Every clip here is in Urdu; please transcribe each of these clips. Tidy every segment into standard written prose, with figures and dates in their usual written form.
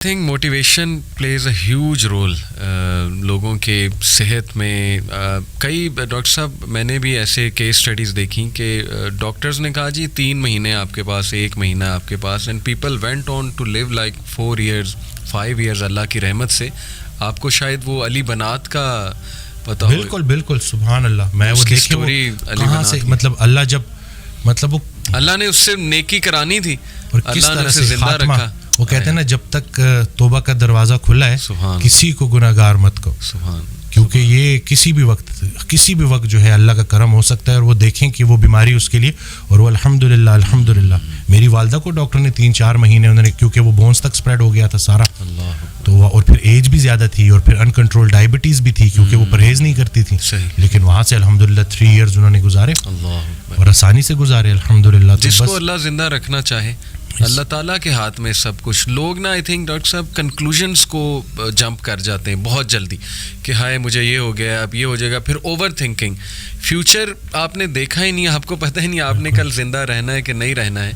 I think motivation plays a huge role لوگوں کے صحت میں. کئی ڈاکٹر صاحب میں نے بھی ایسے کیس اسٹڈیز دیکھی کہ ڈاکٹرز نے کہا جی 3 مہینے آپ کے پاس, 1 مہینہ آپ کے پاس, and people went on to live like 4 years 5 years. Allah کی رحمت سے آپ کو شاید وہ علی بنات کا پتہ ہو. بالکل بالکل, سبحان اللہ. میں وہ دیکھی کہاں سے, مطلب اللہ جب مطلب وہ اللہ نے اس سے نیکی کرانی تھی اور کس اللہ نے طرح اسے سے زندہ خاتمہ. رکھا. وہ کہتے ہیں نا جب تک توبہ کا دروازہ کھلا ہے کسی کو گناہ گار مت کہو, کیونکہ یہ کسی بھی وقت جو ہے اللہ کا کرم ہو سکتا ہے. اور وہ دیکھیں کہ وہ بیماری اس کے لیے, اور وہ الحمدللہ میری والدہ کو ڈاکٹر نے 3-4 مہینے انہوں نے, کیونکہ وہ بونس تک اسپریڈ ہو گیا تھا سارا, تو اور پھر ایج بھی زیادہ تھی اور پھر انکنٹرول ڈائبٹیز بھی تھی کیونکہ وہ پرہیز نہیں کرتی تھی, لیکن وہاں سے الحمدللہ 3 years انہوں نے گزارے اور آسانی سے گزارے الحمدللہ. جس کو اللہ زندہ رکھنا چاہے اللہ تعالیٰ کے ہاتھ میں سب کچھ. لوگ نا آئی تھنک ڈاکٹر صاحب کنکلوژنس کو جمپ کر جاتے ہیں بہت جلدی کہ ہائے مجھے یہ ہو گیا, اب یہ ہو جائے گا, پھر اوور تھنکنگ. فیوچر آپ نے دیکھا ہی نہیں, آپ کو پتہ ہی نہیں آپ نے کل زندہ رہنا ہے کہ نہیں رہنا ہے.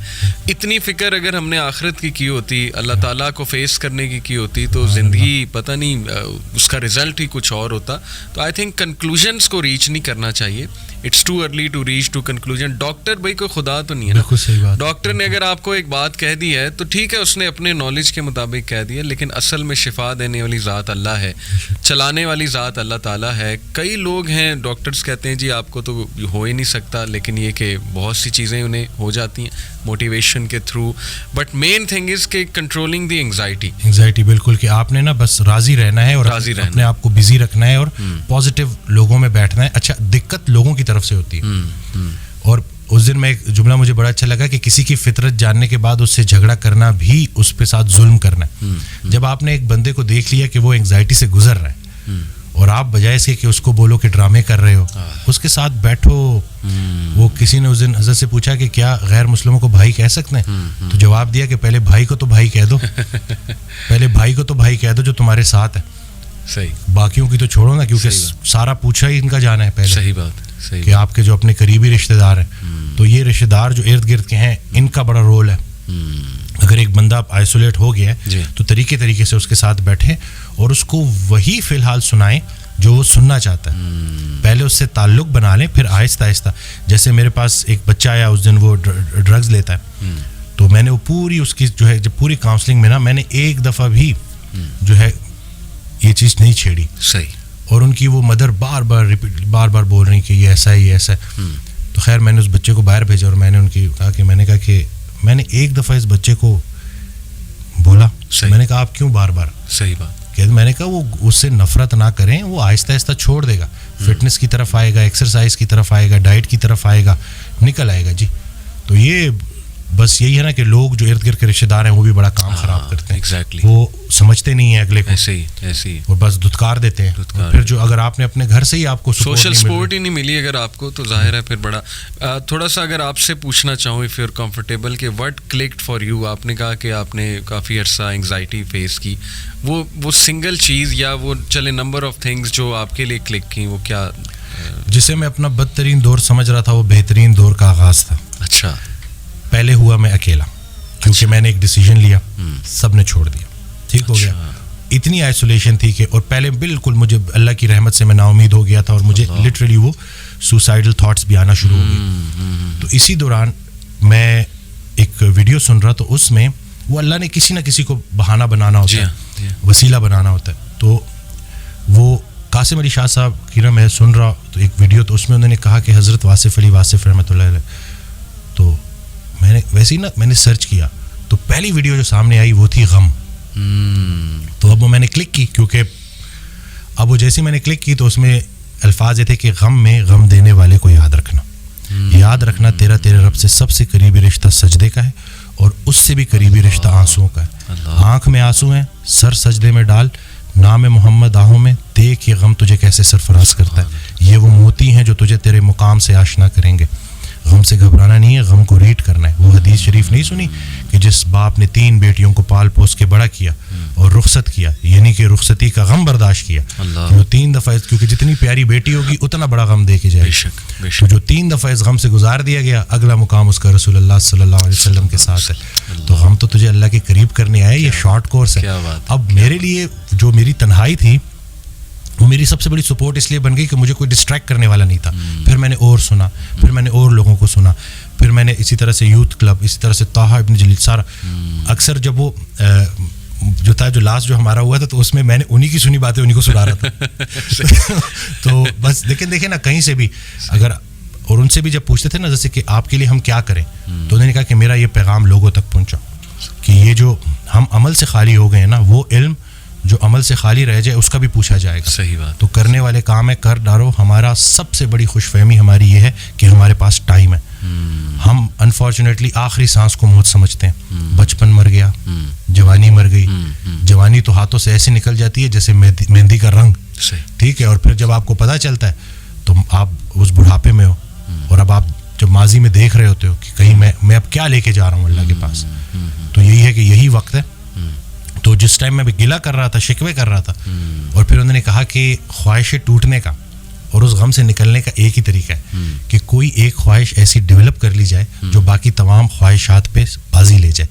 اتنی فکر اگر ہم نے آخرت کی ہوتی, اللہ تعالیٰ کو فیس کرنے کی ہوتی, تو زندگی پتہ نہیں اس کا رزلٹ ہی کچھ اور ہوتا. تو آئی تھنک کنکلوژنس کو ریچ نہیں کرنا چاہیے. It's too early to reach to conclusion. Doctor بھائی کوئی خدا تو نہیں ہے نا. ڈاکٹر نے اگر آپ کو ایک بات کہہ دی ہے تو ٹھیک ہے, اس نے اپنے نالج کے مطابق کہہ دیا, لیکن اصل میں شفا دینے والی ذات اللہ ہے, چلانے والی ذات اللہ تعالیٰ ہے. کئی لوگ ہیں ڈاکٹرز کہتے ہیں جی آپ کو تو ہو ہی نہیں سکتا, لیکن یہ کہ بہت سی چیزیں انہیں ہو جاتی ہیں موٹیویشن کے through. But main thing is کہ کنٹرولنگ دی انگزائٹی. بالکل, کہ آپ نے نا بس راضی رہنا ہے اور اپنے آپ کو بزی رکھنا ہے اور پازیٹیو لوگوں میں بیٹھنا ہے. اچھا, دقت لوگوں کی طرف سے ہوتی ہے. اور اس دن میں ایک جملہ مجھے بڑا اچھا لگا کہ کسی کی فطرت جاننے کے بعد اس سے جھگڑا کرنا بھی اس پہ ساتھ ظلم کرنا ہے. جب آپ نے ایک بندے کو دیکھ لیا کہ وہ انگزائٹی سے گزر رہا ہے اور آپ بجائے اس کے کہ اس کو بولو کہ ڈرامے کر رہے ہو, اس کے ساتھ بیٹھو. وہ کسی نے اس دن حضرت سے پوچھا کہ کیا غیر مسلموں کو بھائی کہہ سکتے ہیں, تو جواب دیا کہ پہلے بھائی کو تو بھائی کہہ دو, پہلے بھائی کو تو بھائی کہہ دو جو تمہارے ساتھ ہے. صحیح, باقیوں کی تو چھوڑو نا, کیونکہ سارا پوچھا ہی ان کا جانا ہے پہلے. صحیح بات کہ آپ کے جو اپنے قریبی رشتہ دار ہیں, تو یہ رشتہ دار جو ارد گرد کے ہیں ان کا بڑا رول ہے. اگر ایک بندہ آئسولیٹ ہو گیا ہے تو طریقے سے اس کے ساتھ بیٹھیں اور اس کو وہی فی الحال سنائیں جو وہ سننا چاہتا ہے. پہلے اس سے تعلق بنا لیں, پھر آہستہ آہستہ. جیسے میرے پاس ایک بچہ آیا اس دن, وہ ڈرگز لیتا ہے, تو میں نے وہ پوری اس کی جو ہے جب پوری کاؤنسلنگ میں نا میں نے ایک دفعہ بھی جو ہے یہ چیز نہیں چھیڑی. صحیح. اور ان کی وہ مدر بار بار بول رہی کہ یہ ایسا ہے, یہ ایسا ہے. تو خیر میں نے اس بچے کو باہر بھیجا اور میں نے ان کی میں نے کہا کہ میں نے ایک دفعہ اس بچے کو بولا, میں نے کہا آپ کیوں بار بار. صحیح بات. کہ میں نے کہا وہ اس سے نفرت نہ کریں, وہ آہستہ آہستہ چھوڑ دے گا, فٹنس کی طرف آئے گا, ایکسرسائز کی طرف آئے گا, ڈائٹ کی طرف آئے گا, نکل آئے گا. جی, تو یہ بس یہی ہے نا کہ لوگ جو ارد گرد کے رشتے دار ہیں وہ بھی بڑا کام خراب کرتے ہیں. ایگزیکٹلی, وہ سمجھتے نہیں ہیں اگلے کو, ایسے ہی اور بس دھتکار دیتے ہیں. پھر جو اگر آپ نے اپنے گھر سے ہی آپ کو سوشل سپورٹ ہی نہیں ملی اگر آپ کو, تو ظاہر ہے پھر بڑا. تھوڑا سا اگر آپ سے پوچھنا چاہوں اف یو آر کمفرٹیبل کہ وٹ کلکڈ فار یو, آپ نے کہا کہ آپ نے کافی عرصہ انگزائٹی فیس کی, وہ سنگل چیز یا وہ چلے نمبر آف تھنگس جو آپ کے لیے کلک کی, وہ کیا؟ جسے میں اپنا بدترین دور سمجھ رہا تھا وہ بہترین دور کا آغاز تھا. اچھا. پہلے ہوا میں اکیلا, کیونکہ میں نے ایک ڈیسیژن لیا, سب نے چھوڑ دیا, ٹھیک ہو گیا. اتنی آئسولیشن تھی کہ, اور پہلے بالکل مجھے اللہ کی رحمت سے میں نا امید ہو گیا تھا اور مجھے لٹرلی وہ سوسائڈل تھاٹس بھی آنا شروع ہو گئے. تو اسی دوران میں ایک ویڈیو سن رہا, تو اس میں وہ اللہ نے کسی نہ کسی کو بہانہ بنانا ہوتا ہے, وسیلہ بنانا ہوتا ہے. تو وہ قاسم علی شاہ صاحب کی نا میں سن رہا تو ایک ویڈیو, تو اس میں انہوں نے کہا کہ حضرت واصف علی واصف رحمۃ اللہ علیہ. تو میں نے ویسے ہی نا میں نے سرچ کیا, تو پہلی ویڈیو جو سامنے آئی وہ تھی غم. تو اب وہ میں نے کلک کی, کیونکہ اب وہ جیسے میں نے کلک کی تو اس میں الفاظ یہ تھے کہ غم میں غم دینے والے کو یاد رکھنا, یاد رکھنا تیرے رب سے سب سے قریبی رشتہ سجدے کا ہے اور اس سے بھی قریبی رشتہ آنسوؤں کا ہے. آنکھ میں آنسو ہیں, سر سجدے میں ڈال, نام محمد آہوں میں, دیکھ یہ غم تجھے کیسے سرفراز کرتا ہے. یہ وہ موتی ہیں جو تجھے تیرے مقام سے آشنا کریں گے. غم سے گھبرانا نہیں ہے, غم کو ریڈ کرنا ہے. وہ حدیث شریف نہیں سنی کہ جس باپ نے 3 بیٹیوں کو پال پوس کے بڑا کیا اور رخصت کیا, یعنی کہ رخصتی کا غم برداشت کیا, کہ وہ 3 دفعہ, کیونکہ جتنی پیاری بیٹی ہوگی اتنا بڑا غم دے کے جائے گا, تو جو 3 دفعہ اس غم سے گزار دیا گیا, اگلا مقام اس کا رسول اللہ صلی اللہ علیہ وسلم کے ساتھ ہے. تو غم تو تجھے اللہ کے قریب کرنے آئے, یہ شارٹ کورس ہے. اب میرے لیے جو میری تنہائی تھی وہ میری سب سے بڑی سپورٹ اس لیے بن گئی کہ مجھے کوئی ڈسٹریکٹ کرنے والا نہیں تھا. پھر میں نے اور سنا, پھر میں نے اور لوگوں کو سنا, پھر میں نے اسی طرح سے یوتھ کلب, اسی طرح سے طه ابن جلیل سارا. اکثر جب وہ جو تھا, جو لاسٹ جو ہمارا ہوا تھا, تو اس میں نے انہی کی سنی باتیں انہی کو سنا رہا تھا. تو بس دیکھیں نا کہیں سے بھی اگر, اور ان سے بھی جب پوچھتے تھے نا جیسے کہ آپ کے لیے ہم کیا کریں, تو انہوں نے کہا کہ میرا یہ پیغام لوگوں تک پہنچاؤ کہ یہ جو ہم عمل سے خالی ہو گئے ہیں نا, وہ علم جو عمل سے خالی رہ جائے اس کا بھی پوچھا جائے گا. صحیح بات. تو کرنے والے کام ہے, کر ڈالو. ہمارا سب سے بڑی خوش فہمی ہماری یہ ہے کہ ہمارے پاس ٹائم ہے. ہم انفارچونیٹلی آخری سانس کو موت سمجھتے ہیں. بچپن مر گیا, جوانی مر گئی. جوانی تو ہاتھوں سے ایسے نکل جاتی ہے جیسے مہندی کا رنگ, ٹھیک ہے. اور پھر جب آپ کو پتہ چلتا ہے تو آپ اس بڑھاپے میں ہو, اور اب آپ جب ماضی میں دیکھ رہے ہوتے ہو کہ کہیں میں اب کیا لے کے جا رہا ہوں اللہ کے پاس. تو یہی ہے کہ یہی وقت ہے. تو جس ٹائم میں گلہ کر رہا تھا, شکوے کر رہا تھا, اور پھر انہوں نے کہا کہ خواہشیں ٹوٹنے کا اور اس غم سے نکلنے کا ایک ہی طریقہ ہے کہ کوئی ایک خواہش ایسی ڈیولپ کر لی جائے جو باقی تمام خواہشات پہ بازی لے جائے,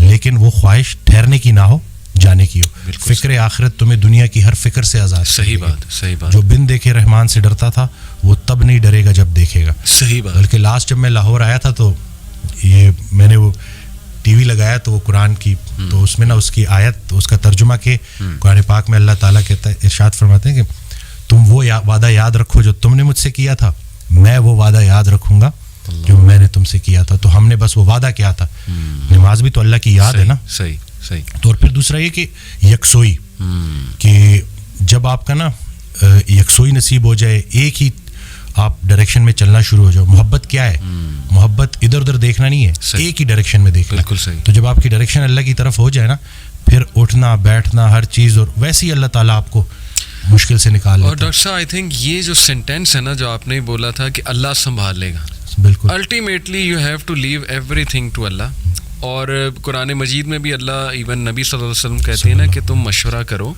لیکن وہ خواہش ٹھہرنے کی نہ ہو, جانے کی ہو. فکر آخرت تمہیں دنیا کی ہر فکر سے آزاد. صحیح بات, صحیح بات. جو بن دیکھے رحمان سے ڈرتا تھا وہ تب نہیں ڈرے گا جب دیکھے گا. صحیح بات. بلکہ لاسٹ جب میں لاہور آیا تھا تو یہ میں نے وہ ٹی وی لگایا تو وہ قرآن کی, تو اس میں نا اس کی آیت, اس کا ترجمہ کہ قرآن پاک میں اللہ تعالیٰ کہتا ہے, ارشاد فرماتے ہیں کہ تم وہ وعدہ یاد رکھو جو تم نے مجھ سے کیا تھا, میں وہ وعدہ یاد رکھوں گا جو میں نے تم سے کیا تھا. تو ہم نے بس وہ وعدہ کیا تھا. نماز بھی تو اللہ کی یاد ہے نا. صحیح صحیح. تو اور پھر دوسرا یہ کہ یکسوئی, کہ جب آپ کا نا یکسوئی نصیب ہو جائے, ایک ہی آپ ڈائریکشن میں چلنا شروع ہو جاؤ. محبت کیا ہے؟ محبت ادھر ادھر دیکھنا نہیں ہے, ایک ہی ڈائریکشن میں دیکھنا. بالکل صحیح. تو جب آپ کی ڈائریکشن اللہ کی طرف ہو جائے نا, پھر اٹھنا بیٹھنا ہر چیز, اور ویسے ہی اللہ تعالیٰ آپ کو مشکل سے نکال لیتا ہے. اور ڈاکٹر صاحب آئی تھنک یہ جو سینٹینس ہے نا جو آپ نے بولا تھا کہ اللہ سنبھال لے گا, بالکل ultimately you have to leave everything to Allah. اور قرآن مجید میں بھی اللہ, ایون نبی صلی اللہ علیہ وسلم کہتے ہیں نا کہ تم مشورہ کرو,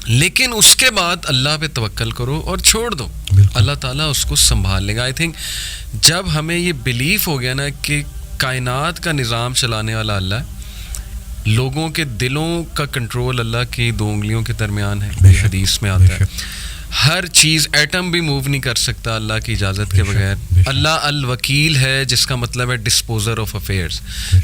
لیکن اس کے بعد اللہ پہ توکل کرو اور چھوڑ دو, اللہ تعالیٰ اس کو سنبھال لے گا. آئی تھنک جب ہمیں یہ بلیف ہو گیا نا کہ کائنات کا نظام چلانے والا اللہ ہے, لوگوں کے دلوں کا کنٹرول اللہ کی 2 انگلیوں کے درمیان ہے, یہ حدیث میں آتا ہے. ہر چیز, ایٹم بھی موو نہیں کر سکتا اللہ کی اجازت کے بغیر. اللہ الوکیل ہے, جس کا مطلب ہے ڈسپوزر آف افیئرز.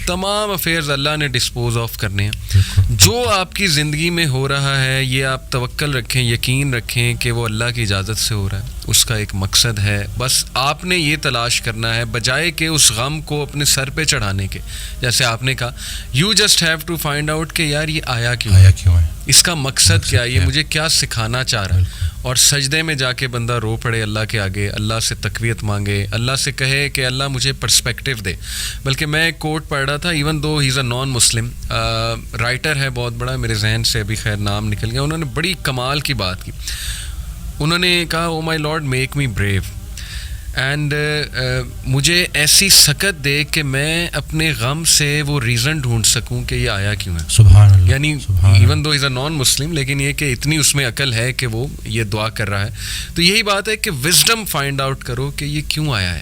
تمام افیئرز اللہ نے ڈسپوز آف کرنے ہیں. جو آپ کی زندگی میں ہو رہا ہے یہ آپ توکل رکھیں, یقین رکھیں کہ وہ اللہ کی اجازت سے ہو رہا ہے, اس کا ایک مقصد ہے. بس آپ نے یہ تلاش کرنا ہے, بجائے کہ اس غم کو اپنے سر پہ چڑھانے کے. جیسے آپ نے کہا, you just have to find out کہ یار یہ آیا کیوں ہے, اس کا مقصد کیا ہے, یہ مجھے کیا سکھانا چاہ رہا ہے. اور سجدے میں جا کے بندہ رو پڑے اللہ کے آگے, اللہ سے تقویت مانگے, اللہ سے کہے کہ اللہ مجھے پرسپیکٹیو دے. بلکہ میں ایک کوٹ پڑھ رہا تھا, ایون دو ہی از اے نان مسلم رائٹر ہے بہت بڑا, میرے ذہن سے ابھی خیر نام نکل گیا, انہوں نے بڑی کمال کی بات کی. انہوں نے کہا, oh my lord make me brave, and مجھے ایسی سکت دے کہ میں اپنے غم سے وہ ریزن ڈھونڈ سکوں کہ یہ آیا کیوں ہے. سبحان اللہ. یعنی ایون دو از اے نان مسلم, لیکن یہ کہ اتنی اس میں عقل ہے کہ وہ یہ دعا کر رہا ہے. تو یہی بات ہے کہ وزڈم فائنڈ آؤٹ کرو کہ یہ کیوں آیا ہے.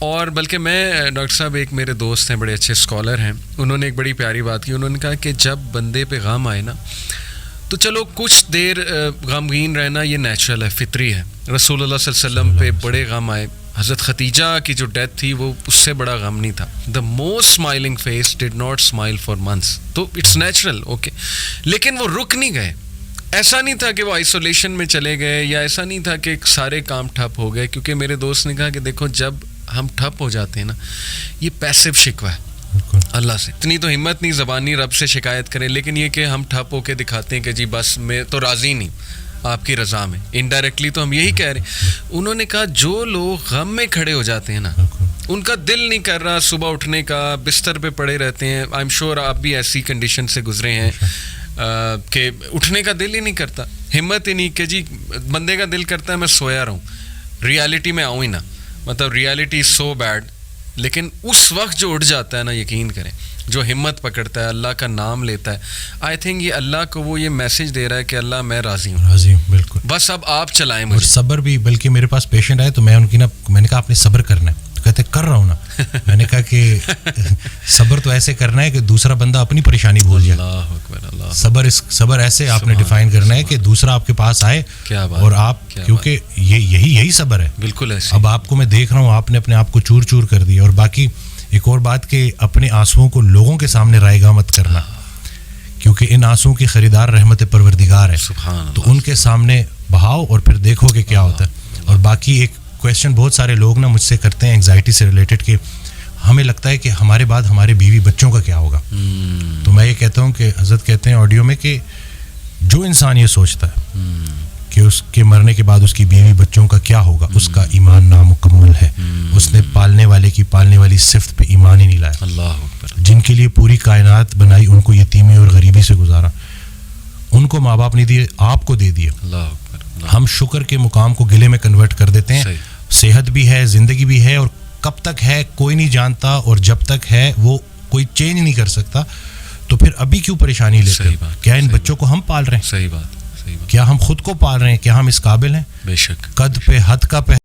اور بلکہ میں, ڈاکٹر صاحب ایک میرے دوست ہیں بڑے اچھے اسکالر ہیں, انہوں نے ایک بڑی پیاری بات کی. انہوں نے کہا کہ جب بندے پہ غم آئے نا تو چلو کچھ دیر غمگین رہنا یہ نیچرل ہے, فطری ہے. رسول اللہ صلی اللہ علیہ وسلم پہ بڑے غم آئے, حضرت ختیجہ کی جو ڈیتھ تھی وہ اس سے بڑا غم نہیں تھا. The most smiling face did not smile for months, تو اٹس نیچرل, اوکے. لیکن وہ رک نہیں گئے, ایسا نہیں تھا کہ وہ آئسولیشن میں چلے گئے, یا ایسا نہیں تھا کہ سارے کام ٹھپ ہو گئے. کیونکہ میرے دوست نے کہا کہ دیکھو جب ہم ٹھپ ہو جاتے ہیں نا, یہ پیسو شکوہ ہے اللہ سے. اتنی تو ہمت نہیں زبانی رب سے شکایت کریں, لیکن یہ کہ ہم ٹھپ ہو کے دکھاتے ہیں کہ جی بس میں تو راضی نہیں آپ کی رضا میں, انڈائریکٹلی تو ہم یہی کہہ رہے ہیں. انہوں نے کہا جو لوگ غم میں کھڑے ہو جاتے ہیں نا, ان کا دل نہیں کر رہا صبح اٹھنے کا, بستر پہ پڑے رہتے ہیں. آئی ایم شیور آپ بھی ایسی کنڈیشن سے گزرے ہیں کہ اٹھنے کا دل ہی نہیں کرتا, ہمت ہی نہیں کہ جی بندے کا دل کرتا ہے میں سویا رہوں, ریالٹی میں آؤں ہی نا. مطلب ریالٹی از سو بیڈ لیکن اس وقت جو اٹھ جاتا ہے نا, یقین کریں, جو ہمت پکڑتا ہے, اللہ کا نام لیتا ہے, آئی تھنک یہ اللہ کو وہ یہ میسج دے رہا ہے کہ اللہ میں راضی ہوں, راضی ہوں, بالکل. بس اب آپ چلائیں اور مجھے. صبر بھی, بلکہ میرے پاس پیشنٹ آئے تو میں نے کہا آپ نے صبر کرنا ہے, تو کہتے کر رہا ہوں نا. میں نے کہا کہ صبر تو ایسے کرنا ہے کہ دوسرا بندہ اپنی پریشانی بھول جائے. اللہ اکبر, اللہ. صبر ایسے آپ نے ڈیفائن کرنا ہے کہ دوسرا آپ کے پاس آئے اور آپ, کیونکہ یہی صبر ہے. بالکل ایسے. اب آپ کو میں دیکھ رہا ہوں, آپ نے اپنے آپ کو چور چور کر دیا. اور باقی ایک اور بات کہ اپنے آنسوؤں کو لوگوں کے سامنے رائے گاہ مت کرنا, کیونکہ ان آنسوؤں کی خریدار رحمت پروردگار ہے. تو ان کے سامنے بہاؤ اور پھر دیکھو کہ کیا ہوتا ہے. اور باقی ایک کویسچن بہت سارے لوگ نا مجھ سے کرتے ہیں انگزائٹی سے ریلیٹڈ کہ ہمیں لگتا ہے کہ ہمارے بعد ہمارے بیوی بچوں کا کیا ہوگا. تو میں یہ کہتا ہوں کہ حضرت کہتے ہیں آڈیو میں کہ جو انسان یہ سوچتا ہے کہ اس کے مرنے کے بعد اس کی بیوی بچوں کا کیا ہوگا, اس کا ایمان نامکمل ہے. اس نے پالنے والی صفت پہ ایمان ہی نہیں لایا. اللہ اکبر. جن کے لیے پوری کائنات بنائی, ان کو یتیمی اور غریبی سے گزارا, ان کو ماں باپ نہیں دیے, آپ کو دے دیا. اللہ اکبر. ہم شکر کے مقام کو گلے میں کنورٹ کر دیتے ہیں. صحت بھی ہے, زندگی بھی ہے, اور کب تک ہے کوئی نہیں جانتا, اور جب تک ہے وہ کوئی چینج نہیں کر سکتا. تو پھر ابھی کیوں پریشانی لیتے ہیں؟ کیا ان بچوں کو ہم پال رہے ہیں؟ صحیح بات. کیا ہم خود کو پال رہے ہیں؟ کیا ہم اس قابل ہیں؟ بے شک. قد پہ حد کا